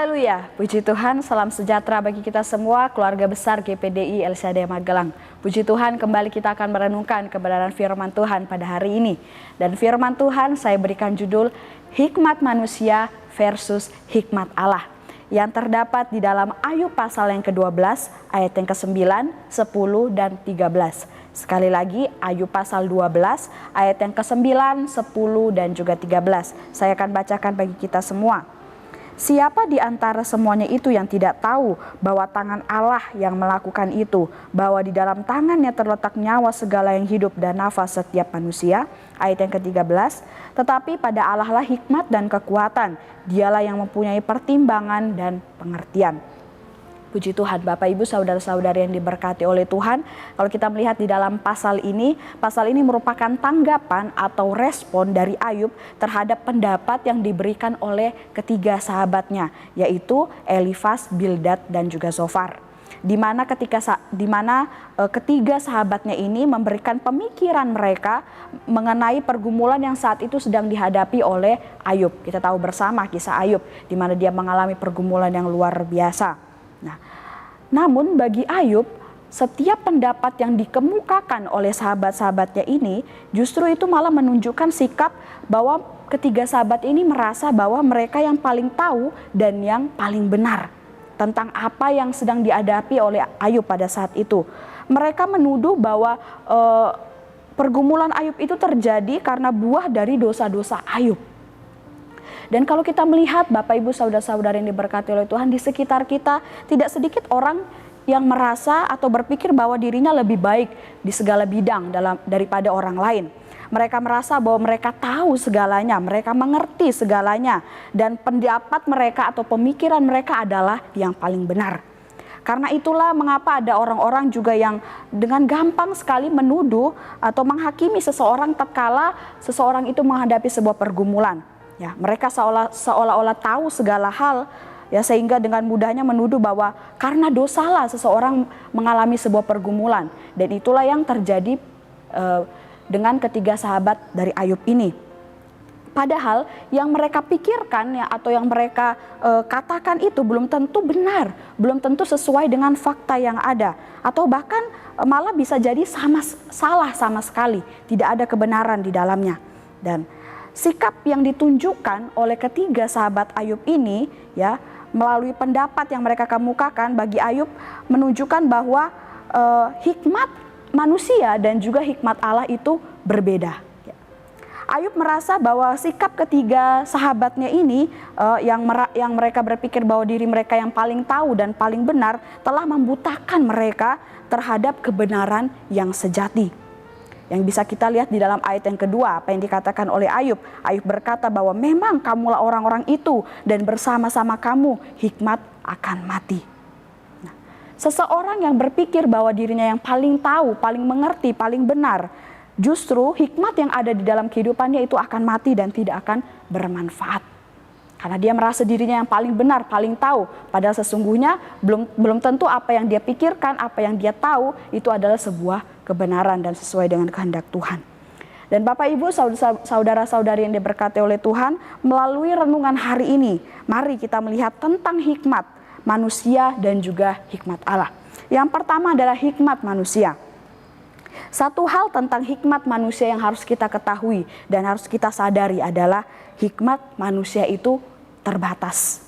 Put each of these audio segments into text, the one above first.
Haleluya, puji Tuhan, salam sejahtera bagi kita semua, keluarga besar GPDI LCD Magelang. Puji Tuhan, kembali kita akan merenungkan kebenaran firman Tuhan pada hari ini. Dan firman Tuhan saya berikan judul Hikmat Manusia versus Hikmat Allah, yang terdapat di dalam Ayub pasal yang ke-12, ayat yang ke-9, 10, dan 13. Sekali lagi, Ayub pasal 12, ayat yang ke-9, 10, dan juga 13. Saya akan bacakan bagi kita semua. Siapa di antara semuanya itu yang tidak tahu bahwa tangan Allah yang melakukan itu, bahwa di dalam tangannya terletak nyawa segala yang hidup dan nafas setiap manusia? Ayat yang ke-13, tetapi pada Allah lah hikmat dan kekuatan, dialah yang mempunyai pertimbangan dan pengertian. Puji Tuhan, Bapak Ibu saudara-saudari yang diberkati oleh Tuhan. Kalau kita melihat di dalam pasal ini merupakan tanggapan atau respon dari Ayub terhadap pendapat yang diberikan oleh ketiga sahabatnya, yaitu Elifas, Bildad, dan juga Zofar. Di mana ketiga sahabatnya ini memberikan pemikiran mereka mengenai pergumulan yang saat itu sedang dihadapi oleh Ayub. Kita tahu bersama kisah Ayub, di mana dia mengalami pergumulan yang luar biasa. Namun bagi Ayub, setiap pendapat yang dikemukakan oleh sahabat-sahabatnya ini justru itu malah menunjukkan sikap bahwa ketiga sahabat ini merasa bahwa mereka yang paling tahu dan yang paling benar tentang apa yang sedang dihadapi oleh Ayub pada saat itu. Mereka menuduh bahwa pergumulan Ayub itu terjadi karena buah dari dosa-dosa Ayub. Dan kalau kita melihat Bapak Ibu saudara-saudara yang diberkati oleh Tuhan, di sekitar kita tidak sedikit orang yang merasa atau berpikir bahwa dirinya lebih baik di segala bidang daripada orang lain. Mereka merasa bahwa mereka tahu segalanya, mereka mengerti segalanya, dan pendapat mereka atau pemikiran mereka adalah yang paling benar. Karena itulah mengapa ada orang-orang juga yang dengan gampang sekali menuduh atau menghakimi seseorang tatkala seseorang itu menghadapi sebuah pergumulan. Ya, mereka seolah-olah tahu segala hal, ya, sehingga dengan mudahnya menuduh bahwa karena dosalah seseorang mengalami sebuah pergumulan. Dan itulah yang terjadi dengan ketiga sahabat dari Ayub ini. Padahal yang mereka pikirkan ya, atau yang mereka katakan itu belum tentu benar, belum tentu sesuai dengan fakta yang ada, atau bahkan malah bisa jadi salah sama sekali, tidak ada kebenaran di dalamnya. Dan sikap yang ditunjukkan oleh ketiga sahabat Ayub ini, ya, melalui pendapat yang mereka kemukakan bagi Ayub menunjukkan bahwa hikmat manusia dan juga hikmat Allah itu berbeda. Ayub merasa bahwa sikap ketiga sahabatnya ini yang mereka berpikir bahwa diri mereka yang paling tahu dan paling benar telah membutakan mereka terhadap kebenaran yang sejati. Yang bisa kita lihat di dalam ayat yang kedua, apa yang dikatakan oleh Ayub. Ayub berkata bahwa memang kamulah orang-orang itu dan bersama-sama kamu hikmat akan mati. Nah, seseorang yang berpikir bahwa dirinya yang paling tahu, paling mengerti, paling benar, justru hikmat yang ada di dalam kehidupannya itu akan mati dan tidak akan bermanfaat. Karena dia merasa dirinya yang paling benar, paling tahu. Padahal sesungguhnya belum tentu apa yang dia pikirkan, apa yang dia tahu itu adalah sebuah kebenaran dan sesuai dengan kehendak Tuhan. Dan Bapak Ibu saudara-saudari yang diberkati oleh Tuhan, melalui renungan hari ini, mari kita melihat tentang hikmat manusia dan juga hikmat Allah. Yang pertama adalah hikmat manusia. Satu hal tentang hikmat manusia yang harus kita ketahui dan harus kita sadari adalah hikmat manusia itu terbatas.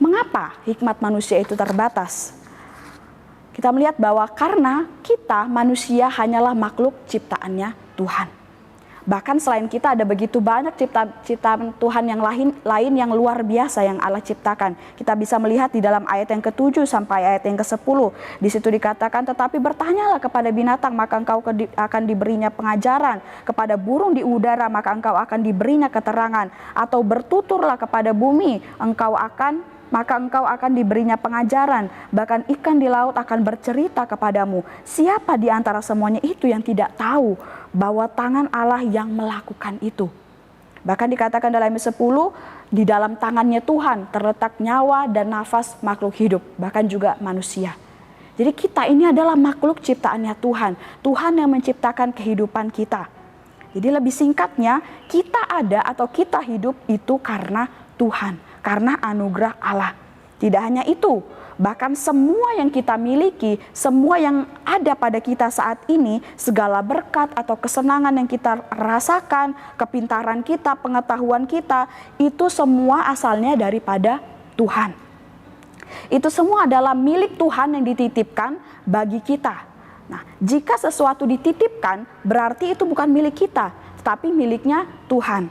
Mengapa hikmat manusia itu terbatas? Kita melihat bahwa karena kita manusia hanyalah makhluk ciptaannya Tuhan. Bahkan selain kita ada begitu banyak ciptaan Tuhan yang lain yang luar biasa yang Allah ciptakan. Kita bisa melihat di dalam ayat yang ke-7 sampai ayat yang ke-10. Di situ dikatakan, tetapi bertanyalah kepada binatang maka engkau akan diberinya pengajaran. Kepada burung di udara maka engkau akan diberinya keterangan. Atau bertuturlah kepada bumi maka engkau akan diberinya pengajaran. Bahkan ikan di laut akan bercerita kepadamu. Siapa di antara semuanya itu yang tidak tahu bahwa tangan Allah yang melakukan itu? Bahkan dikatakan dalam ayat 10, di dalam tangannya Tuhan terletak nyawa dan nafas makhluk hidup, bahkan juga manusia. Jadi kita ini adalah makhluk ciptaannya Tuhan. Tuhan yang menciptakan kehidupan kita. Jadi lebih singkatnya, kita ada atau kita hidup itu karena Tuhan. karena anugerah Allah. Tidak hanya itu, bahkan semua yang kita miliki, semua yang ada pada kita saat ini, segala berkat atau kesenangan yang kita rasakan, kepintaran kita, pengetahuan kita, itu semua asalnya daripada Tuhan. Itu semua adalah milik Tuhan yang dititipkan bagi kita. Nah, jika sesuatu dititipkan, berarti itu bukan milik kita, tetapi miliknya Tuhan.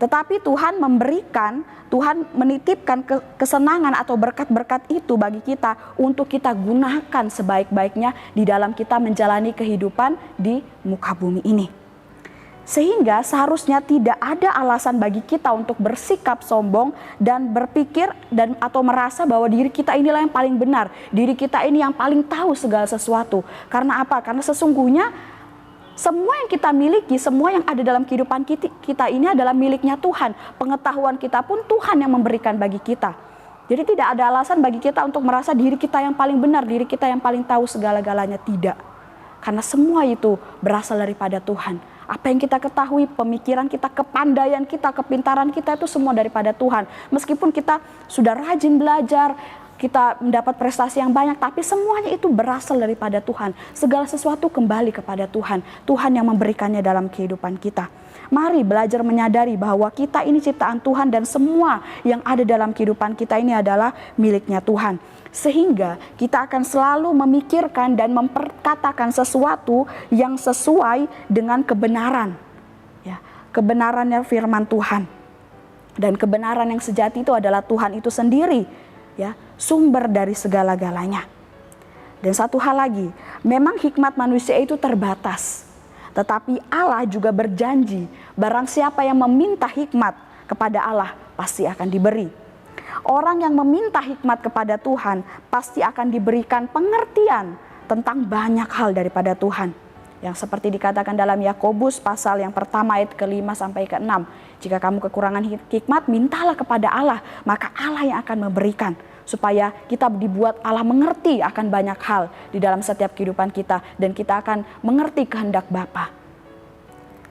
Tetapi Tuhan memberikan, Tuhan menitipkan kesenangan atau berkat-berkat itu bagi kita untuk kita gunakan sebaik-baiknya di dalam kita menjalani kehidupan di muka bumi ini. Sehingga seharusnya tidak ada alasan bagi kita untuk bersikap sombong dan berpikir atau merasa bahwa diri kita inilah yang paling benar, diri kita ini yang paling tahu segala sesuatu. Karena apa? Karena sesungguhnya semua yang kita miliki, semua yang ada dalam kehidupan kita ini adalah miliknya Tuhan. Pengetahuan kita pun Tuhan yang memberikan bagi kita. Jadi tidak ada alasan bagi kita untuk merasa diri kita yang paling benar, diri kita yang paling tahu segala-galanya. Tidak. Karena semua itu berasal daripada Tuhan. Apa yang kita ketahui, pemikiran kita, kepandaian kita, kepintaran kita itu semua daripada Tuhan. Meskipun kita sudah rajin belajar, kita mendapat prestasi yang banyak, tapi semuanya itu berasal daripada Tuhan. Segala sesuatu kembali kepada Tuhan. Tuhan yang memberikannya dalam kehidupan kita. Mari belajar menyadari bahwa kita ini ciptaan Tuhan dan semua yang ada dalam kehidupan kita ini adalah miliknya Tuhan. Sehingga kita akan selalu memikirkan dan memperkatakan sesuatu yang sesuai dengan kebenaran. Ya, kebenarannya firman Tuhan. Dan kebenaran yang sejati itu adalah Tuhan itu sendiri. Ya, sumber dari segala-galanya. Dan satu hal lagi, memang hikmat manusia itu terbatas. Tetapi Allah juga berjanji, barang siapa yang meminta hikmat kepada Allah pasti akan diberi. Orang yang meminta hikmat kepada Tuhan pasti akan diberikan pengertian tentang banyak hal daripada Tuhan. Yang seperti dikatakan dalam Yakobus pasal yang pertama ayat ke-5 sampai ke-6. Jika kamu kekurangan hikmat, mintalah kepada Allah, maka Allah yang akan memberikan. Supaya kita dibuat Allah mengerti akan banyak hal di dalam setiap kehidupan kita. Dan kita akan mengerti kehendak Bapa.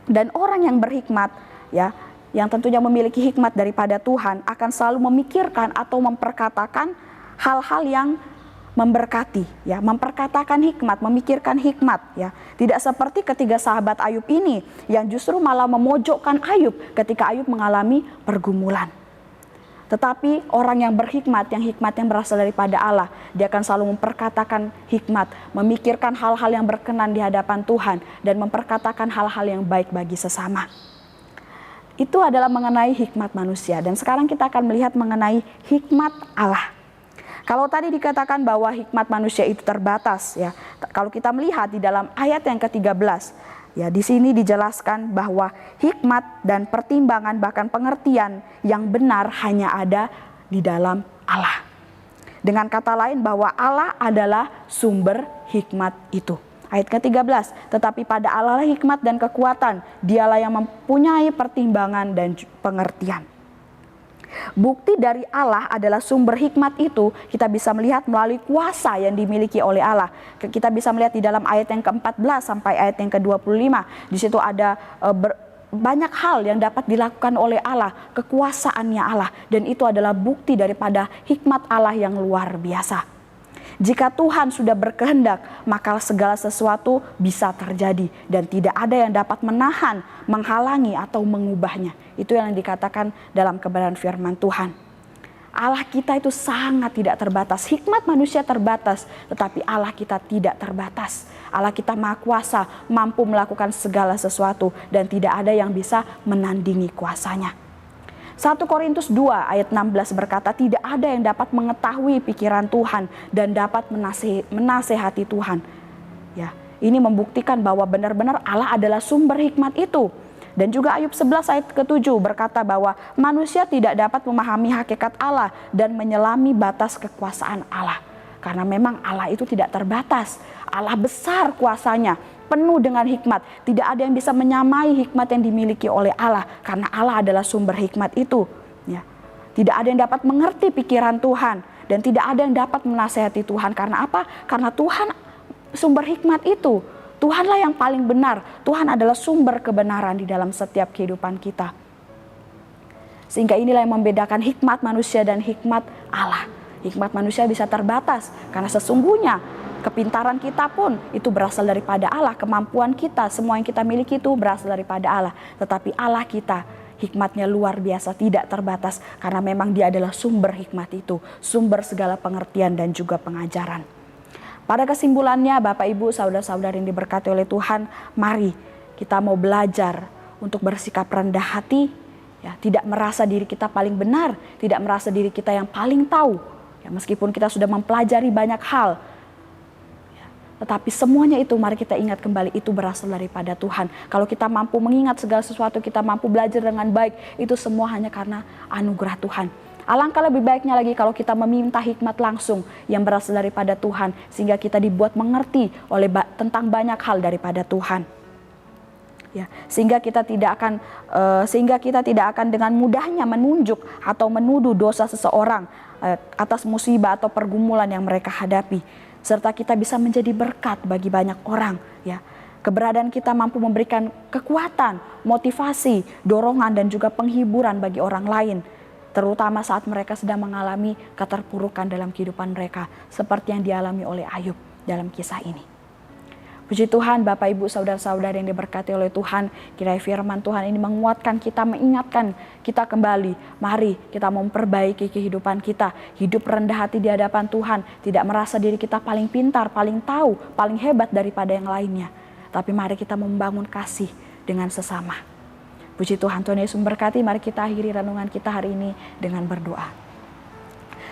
Dan orang yang berhikmat, ya, yang tentunya memiliki hikmat daripada Tuhan, akan selalu memikirkan atau memperkatakan hal-hal yang memberkati, ya, memperkatakan hikmat, memikirkan hikmat, ya. Tidak seperti ketiga sahabat Ayub ini yang justru malah memojokkan Ayub ketika Ayub mengalami pergumulan. Tetapi orang yang berhikmat, yang hikmatnya berasal daripada Allah, dia akan selalu memperkatakan hikmat, memikirkan hal-hal yang berkenan di hadapan Tuhan, dan memperkatakan hal-hal yang baik bagi sesama. Itu adalah mengenai hikmat manusia. Dan sekarang kita akan melihat mengenai hikmat Allah. Kalau tadi dikatakan bahwa hikmat manusia itu terbatas, ya. Kalau kita melihat di dalam ayat yang ke-13, ya, di sini dijelaskan bahwa hikmat dan pertimbangan bahkan pengertian yang benar hanya ada di dalam Allah. Dengan kata lain bahwa Allah adalah sumber hikmat itu. Ayat ke-13, tetapi pada Allah lah hikmat dan kekuatan, dialah yang mempunyai pertimbangan dan pengertian. Bukti dari Allah adalah sumber hikmat itu kita bisa melihat melalui kuasa yang dimiliki oleh Allah. Kita bisa melihat di dalam ayat yang ke-14 sampai ayat yang ke-25. Di situ ada banyak hal yang dapat dilakukan oleh Allah, kekuasaannya Allah. Dan itu adalah bukti daripada hikmat Allah yang luar biasa. Jika Tuhan sudah berkehendak, maka segala sesuatu bisa terjadi dan tidak ada yang dapat menahan, menghalangi atau mengubahnya. Itu yang dikatakan dalam kebenaran firman Tuhan. Allah kita itu sangat tidak terbatas. Hikmat manusia terbatas, tetapi Allah kita tidak terbatas. Allah kita Maha Kuasa, mampu melakukan segala sesuatu dan tidak ada yang bisa menandingi kuasanya. 1 Korintus 2 ayat 16 berkata, tidak ada yang dapat mengetahui pikiran Tuhan dan dapat menasehati Tuhan. Ya, ini membuktikan bahwa benar-benar Allah adalah sumber hikmat itu. Dan juga Ayub 11 ayat ke-7 berkata bahwa manusia tidak dapat memahami hakikat Allah dan menyelami batas kekuasaan Allah. Karena memang Allah itu tidak terbatas. Allah besar kuasanya, penuh dengan hikmat. Tidak ada yang bisa menyamai hikmat yang dimiliki oleh Allah. Karena Allah adalah sumber hikmat itu. Ya. Tidak ada yang dapat mengerti pikiran Tuhan. Dan tidak ada yang dapat menasehati Tuhan. Karena apa? Karena Tuhan sumber hikmat itu. Tuhanlah yang paling benar. Tuhan adalah sumber kebenaran di dalam setiap kehidupan kita. Sehingga inilah yang membedakan hikmat manusia dan hikmat Allah. Hikmat manusia bisa terbatas karena sesungguhnya kepintaran kita pun itu berasal daripada Allah. Kemampuan kita, semua yang kita miliki itu berasal daripada Allah. Tetapi Allah kita, hikmatnya luar biasa, tidak terbatas. Karena memang Dia adalah sumber hikmat itu, sumber segala pengertian dan juga pengajaran. Pada kesimpulannya, Bapak, Ibu, saudara-saudari yang diberkati oleh Tuhan, mari kita mau belajar untuk bersikap rendah hati, ya, tidak merasa diri kita paling benar, tidak merasa diri kita yang paling tahu. Ya, meskipun kita sudah mempelajari banyak hal, ya, tetapi semuanya itu mari kita ingat kembali itu berasal daripada Tuhan. Kalau kita mampu mengingat segala sesuatu, kita mampu belajar dengan baik, itu semua hanya karena anugerah Tuhan. Alangkah lebih baiknya lagi kalau kita meminta hikmat langsung yang berasal daripada Tuhan, sehingga kita dibuat mengerti tentang banyak hal daripada Tuhan. Ya, sehingga kita tidak akan dengan mudahnya menunjuk atau menuduh dosa seseorang atas musibah atau pergumulan yang mereka hadapi, serta kita bisa menjadi berkat bagi banyak orang. Ya, keberadaan kita mampu memberikan kekuatan, motivasi, dorongan dan juga penghiburan bagi orang lain, terutama saat mereka sedang mengalami keterpurukan dalam kehidupan mereka, seperti yang dialami oleh Ayub dalam kisah ini. Puji Tuhan, Bapak, Ibu, saudara-saudari yang diberkati oleh Tuhan, kiranya firman Tuhan ini menguatkan kita, mengingatkan kita kembali. Mari kita memperbaiki kehidupan kita, hidup rendah hati di hadapan Tuhan, tidak merasa diri kita paling pintar, paling tahu, paling hebat daripada yang lainnya. Tapi mari kita membangun kasih dengan sesama. Puji Tuhan, Tuhan Yesus memberkati. Mari kita akhiri renungan kita hari ini dengan berdoa.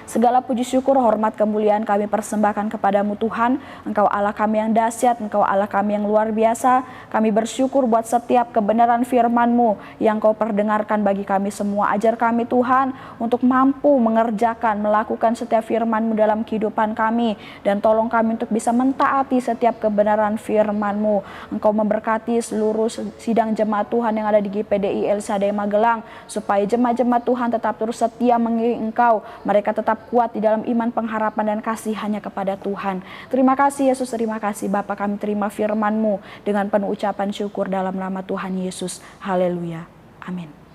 Segala puji syukur, hormat, kemuliaan kami persembahkan kepadamu Tuhan. Engkau Allah kami yang dahsyat, Engkau Allah kami yang luar biasa. Kami bersyukur buat setiap kebenaran firman-Mu yang Kau perdengarkan bagi kami semua. Ajar kami Tuhan untuk mampu mengerjakan, melakukan setiap firman-Mu dalam kehidupan kami. Dan tolong kami untuk bisa mentaati setiap kebenaran firman-Mu. Engkau memberkati seluruh sidang jemaat Tuhan yang ada di GPDI El Shaddai Magelang. Supaya jemaat-jemaat Tuhan tetap terus setia mengiring Engkau. Mereka tetap kuat di dalam iman, pengharapan dan kasih hanya kepada Tuhan. Terima kasih Yesus, terima kasih Bapa, kami terima firman-Mu dengan penuh ucapan syukur dalam nama Tuhan Yesus. Haleluya. Amin.